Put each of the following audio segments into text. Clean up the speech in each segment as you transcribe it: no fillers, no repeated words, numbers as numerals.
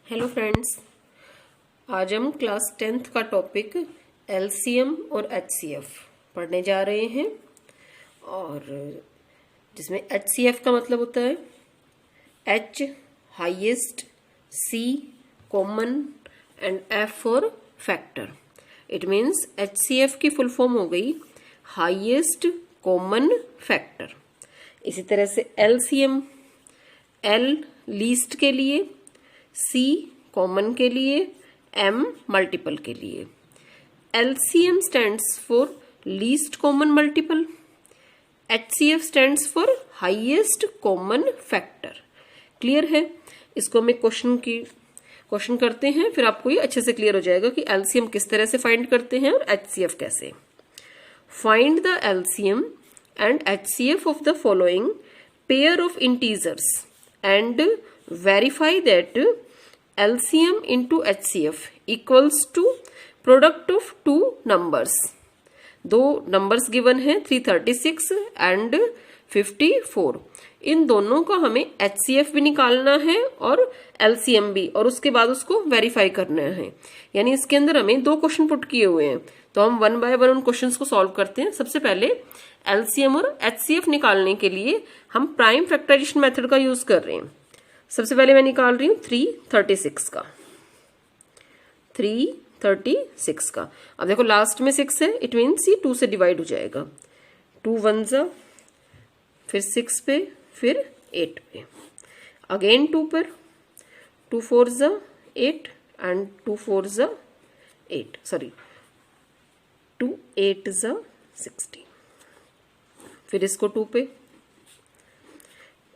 Hello friends, आज हम class 10th का टॉपिक एलसीएम और एचसीएफ पढ़ने जा रहे हैं। और जिसमें एचसीएफ का मतलब होता है H highest, C common and F for factor. It means HCF की फुल फॉर्म हो गई हाईएस्ट कॉमन फैक्टर। इसी तरह से एलसीएम, एल लीस्ट के लिए, सी कॉमन के लिए, एम मल्टीपल के लिए। LCM stands for least common multiple, HCF stands for highest common factor. Clear है? इसको हम एक क्वेश्चन करते हैं, फिर आपको ये अच्छे से क्लियर हो जाएगा कि एलसीएम किस तरह से फाइंड करते हैं और एचसीएफ कैसे। Find the LCM and HCF of the following pair of integers and verify that LCM into HCF equals to product of two numbers। दो नंबर्स गिवन है 336 एंड 54। इन दोनों का हमें HCF भी निकालना है और LCM भी, और उसके बाद उसको वेरीफाई करना है। यानी इसके अंदर हमें दो क्वेश्चन पुट किए हुए हैं, तो हम वन बाय वन उन क्वेश्चंस को सॉल्व करते हैं। सबसे पहले LCM और HCF निकालने के लिए हम प्राइम फैक्टराइजेशन मेथड का यूज कर रहे हैं। सबसे पहले मैं निकाल रही हूं 336 का। 336 का, अब देखो लास्ट में 6 है, इट मीन्स ये 2 से डिवाइड हो जाएगा। 2 1 जा, फिर 6 पे, फिर 8 पे, अगेन 2 पर, 2 4 जा 8 एंड 2 4 जा 8, सॉरी 2 8 जा 16। फिर इसको 2 पे,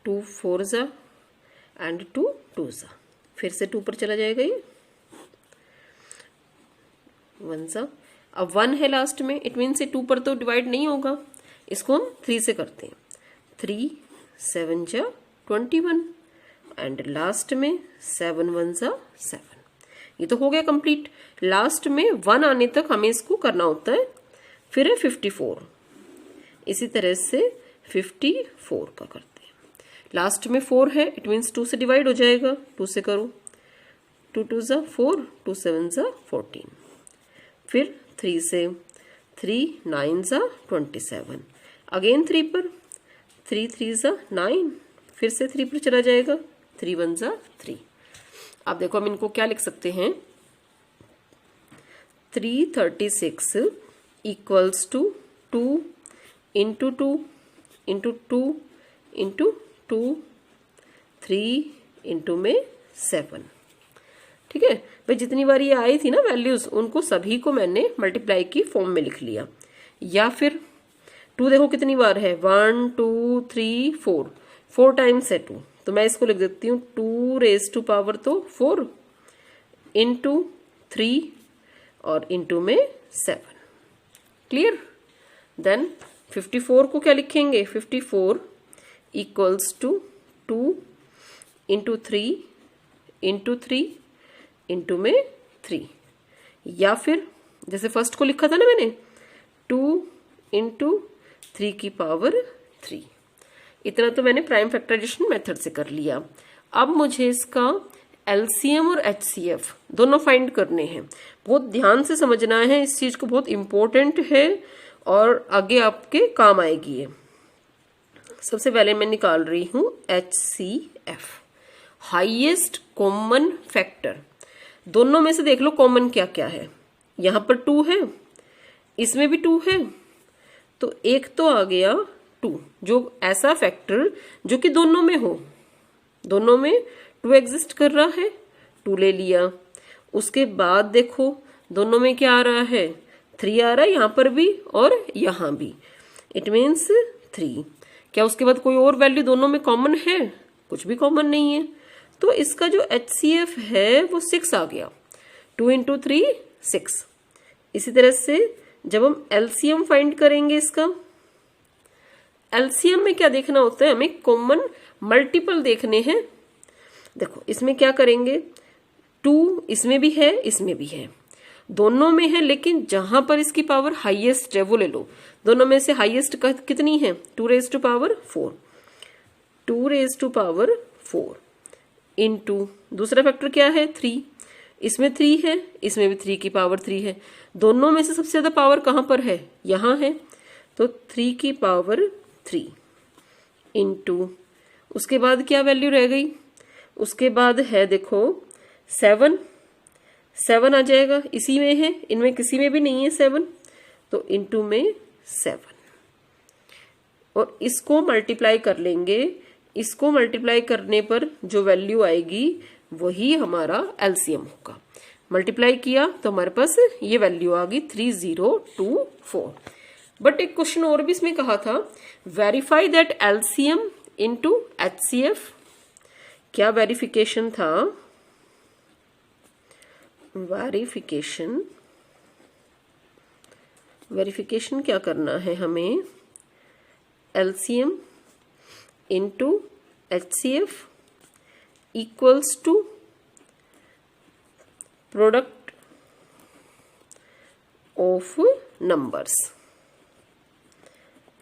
2 4 जा एंड 2 2 जा, फिर से 2 पर चला जाएगा ये 1 जा। अब 1 है लास्ट में, इट मीन्स ये 2 पर तो डिवाइड नहीं होगा, इसको हम 3 से करते हैं। 3 7 जा 21 एंड लास्ट में 7 1 जा 7। ये तो हो गया कंप्लीट। लास्ट में 1 आने तक हमें इसको करना होता है। फिर है 54, इसी तरह से 54 का करते हैं। लास्ट में 4 है, इट मीन्स 2 से डिवाइड हो जाएगा, 2 से करो। 2 2 जा 4, 2 7 जा 14, फिर 3 से, 3 9 जा 27, अगेन 3 पर, 3 3 जा 9, फिर से 3 पर चला जाएगा, 3 1 जा 3। अब देखो हम इनको क्या लिख सकते हैं, 336 equals to 2 into 2 into 2 into 2 3 into में 7। ठीक है भाई, जितनी बार ये आई थी ना वैल्यूज, उनको सभी को मैंने मल्टीप्लाई की फॉर्म में लिख लिया। या फिर 2 देखो कितनी बार है, 1 2 3 4 टाइम्स है 2, तो मैं इसको लिख देती हूँ 2 रेज टू पावर तो 4 इंटू 3 और इंटू में 7। क्लियर? देन 54 को क्या लिखेंगे, 54 equals to 2 into 3 into 3 into में 3। या फिर जैसे फर्स्ट को लिखा था ना मैंने, 2 इंटू 3 की पावर 3। इतना तो मैंने प्राइम फैक्टराइजेशन मेथड से कर लिया। अब मुझे इसका एलसीएम और एचसीएफ दोनों फाइंड करने हैं। बहुत ध्यान से समझना है इस चीज को, बहुत इंपॉर्टेंट है और आगे आपके काम आएगी ये। सबसे पहले मैं निकाल रही हूं HCF, हाईएस्ट कॉमन फैक्टर। दोनों में से देख लो कॉमन क्या क्या है। यहां पर 2 है, इसमें भी 2 है, तो एक तो आ गया 2, जो ऐसा फैक्टर जो कि दोनों में हो। दोनों में 2 एग्जिस्ट कर रहा है, 2 ले लिया। उसके बाद देखो दोनों में क्या आ रहा है, 3 आ रहा है, यहां पर भी और यहां भी, इट मीन्स 3। क्या उसके बाद कोई और वैल्यू दोनों में कॉमन है? कुछ भी कॉमन नहीं है, तो इसका जो HCF है वो 6 आ गया। 2 इंटू 3 6। इसी तरह से जब हम LCM फाइंड करेंगे, इसका LCM में क्या देखना होता है, हमें कॉमन मल्टीपल देखने हैं। देखो इसमें क्या करेंगे, 2 इसमें भी है, इसमें भी है, दोनों में है, लेकिन जहां पर इसकी पावर हाईएस्ट है वो ले लो। दोनों में से हाईएस्ट कितनी है, 2 raise to power 4, 2 raise to power 4 into दूसरा फैक्टर क्या है 3, इसमें 3 है, इसमें भी 3 की पावर 3 है, दोनों में से सबसे ज्यादा पावर कहाँ पर है, यहाँ है, तो 3 की पावर 3 इंटू, उसके बाद क्या वैल्यू रह गई, उसके बाद है देखो 7 आ जाएगा, इसी में है, इनमें किसी में भी नहीं है 7, तो इंटू में 7, और इसको मल्टीप्लाई कर लेंगे, इसको मल्टीप्लाई करने पर जो वैल्यू आएगी वही हमारा एलसीएम होगा। मल्टीप्लाई किया तो हमारे पास ये वैल्यू आ गई 3024। बट एक क्वेश्चन और भी इसमें कहा था, verify that LCM into HCF. क्या वेरिफिकेशन था, वेरिफिकेशन क्या करना है हमें, LCM into HCF equals to product of numbers.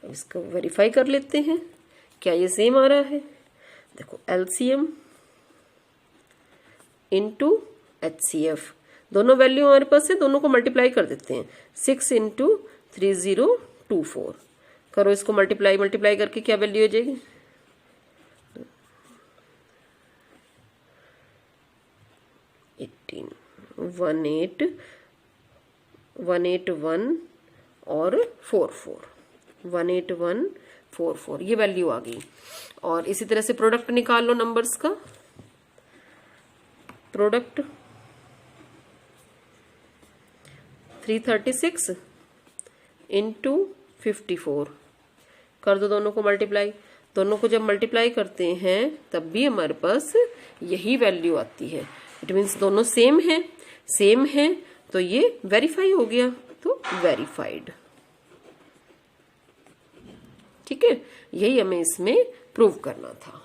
अब इसको वेरीफाई कर लेते हैं, क्या ये सेम आ रहा है। देखो एलसीएम इंटू एचसीएफ, दोनों वैल्यू हमारे पास है, दोनों को मल्टीप्लाई कर देते हैं, 6 इंटू 3024 करो, इसको मल्टीप्लाई करके क्या वैल्यू हो जाएगी, 181 और 18144 ये वैल्यू आ गई। और इसी तरह से प्रोडक्ट निकाल लो नंबर्स का, प्रोडक्ट 336 इंटू 54 कर दो, दोनों को मल्टीप्लाई, दोनों को जब मल्टीप्लाई करते हैं तब भी हमारे पास यही वैल्यू आती है। इट मीन्स दोनों सेम है तो ये वेरीफाई हो गया, तो वेरीफाइड। ठीक है, यही हमें इसमें प्रूव करना था।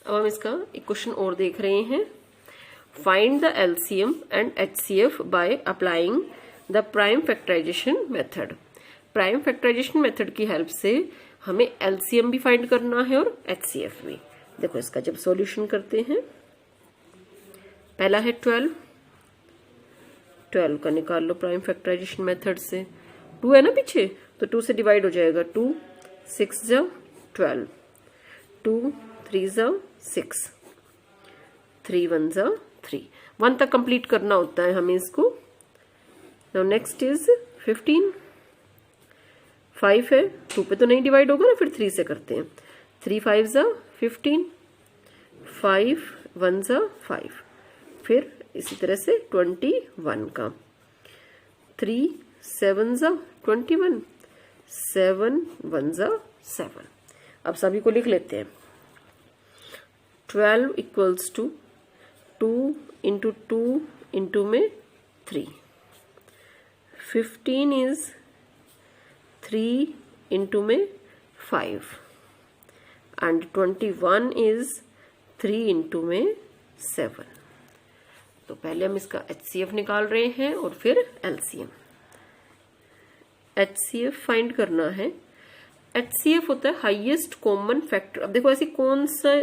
अब हम इसका एक क्वेश्चन और देख रहे हैं, find the LCM and HCF by applying the prime factorisation method. Prime factorisation method की हेल्प से हमें एलसीएम भी फाइंड करना है और एचसीएफ भी। देखो इसका जब सॉल्यूशन करते हैं, पहला है 12 का निकाल लो प्राइम फैक्टराइजेशन मेथड से, 2 है ना पीछे, तो 2 से डिवाइड हो जाएगा, 2 6 जा 12, 2 3 जा 6, 3 1 जा 3, 1 तक कंप्लीट करना होता है हमें इसको। नाउ नेक्स्ट इज 15, 5 है, 2 पे तो नहीं डिवाइड होगा ना, फिर 3 से करते हैं, 3 5 जा 15, 5 1 जा 5, फिर इसी तरह से 21 का, 3 7 जा 21, 7 1 जा 7। अब सभी को लिख लेते हैं, 12 इक्वल्स टू 2 इंटू 2 इंटू में 3, 15 इज 3 इंटू में 5 एंड 21 इज 3 इंटू में 7। तो पहले हम इसका एचसीएफ निकाल रहे हैं और फिर एलसीएम। एचसीएफ फाइंड करना है। एचसीएफ होता है हाईएस्ट कॉमन फैक्टर। अब देखो ऐसी कौन सा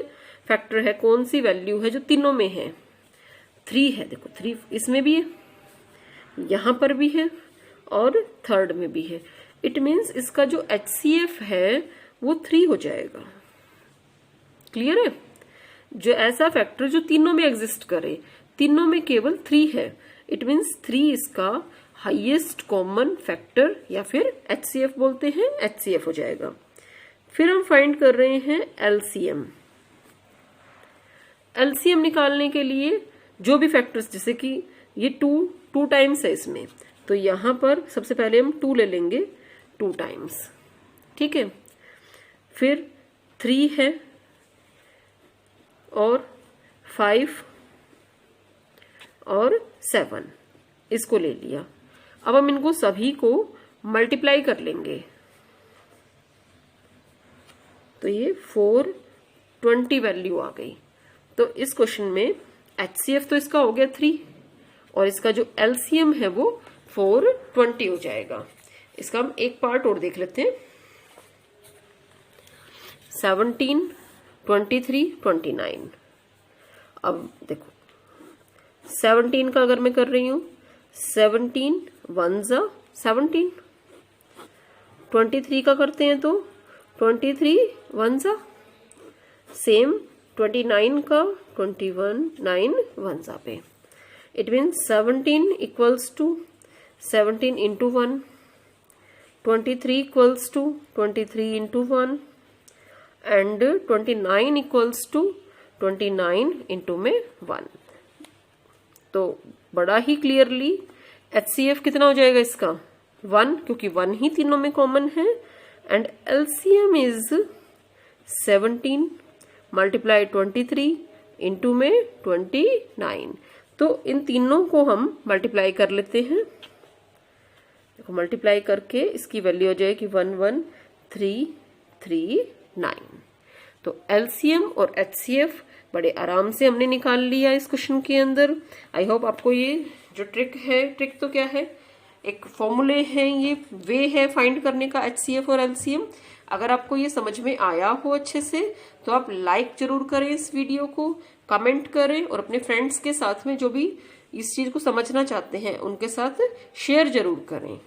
फैक्टर है, कौन सी वैल्यू है जो तीनों में है, 3 है, देखो 3 इसमें भी है, यहां पर भी है और थर्ड में भी है। इट मीन्स इसका जो एचसीएफ है वो 3 हो जाएगा। क्लियर है, जो ऐसा फैक्टर जो तीनों में एग्जिस्ट करे, तीनों में केवल 3 है, इट मीन्स 3 इसका हाईएस्ट कॉमन फैक्टर या फिर एचसीएफ बोलते हैं, एचसीएफ हो जाएगा। फिर हम फाइंड कर रहे हैं एलसीएम। एलसीएम निकालने के लिए जो भी फैक्टर्स, जैसे कि ये 2 टाइम्स है इसमें, तो यहां पर सबसे पहले हम 2 ले लेंगे 2 टाइम्स, ठीक है। फिर 3 है और 5 और 7 इसको ले लिया। अब हम इनको सभी को मल्टीप्लाई कर लेंगे, तो ये 420 वैल्यू आ गई। तो इस क्वेश्चन में एचसीएफ तो इसका हो गया 3 और इसका जो एलसीएम है वो 420 हो जाएगा। इसका हम एक पार्ट और देख लेते हैं, 17 23 29 अब देखो 17 का अगर मैं कर रही हूँ, 17 1 जा 17, 23 का करते हैं तो 23 1 जा, सेम 29 का 21 9 1 जा पे, it means 17 equals to 17 into 1, 23 equals to 23 into 1 and 29 equals to 29 into में 1। तो बड़ा ही क्लियरली HCF कितना हो जाएगा इसका 1, क्योंकि 1 ही तीनों में कॉमन है, and LCM is 17 multiply 23 into में 29। तो इन तीनों को हम मल्टीप्लाई कर लेते हैं। देखो मल्टीप्लाई करके इसकी वैल्यू हो जाएगी 11339। तो LCM और HCF बड़े आराम से हमने निकाल लिया इस क्वेश्चन के अंदर। आई होप आपको ये जो ट्रिक है, ट्रिक तो क्या है, एक फॉर्मूले हैं, ये वे है फाइंड करने का HCF और LCM। अगर आपको ये समझ में आया हो अच्छे से तो आप लाइक जरूर करें इस वीडियो को, कमेंट करें और अपने फ्रेंड्स के साथ में जो भी इस चीज को समझना चाहते हैं उनके साथ शेयर जरूर करें।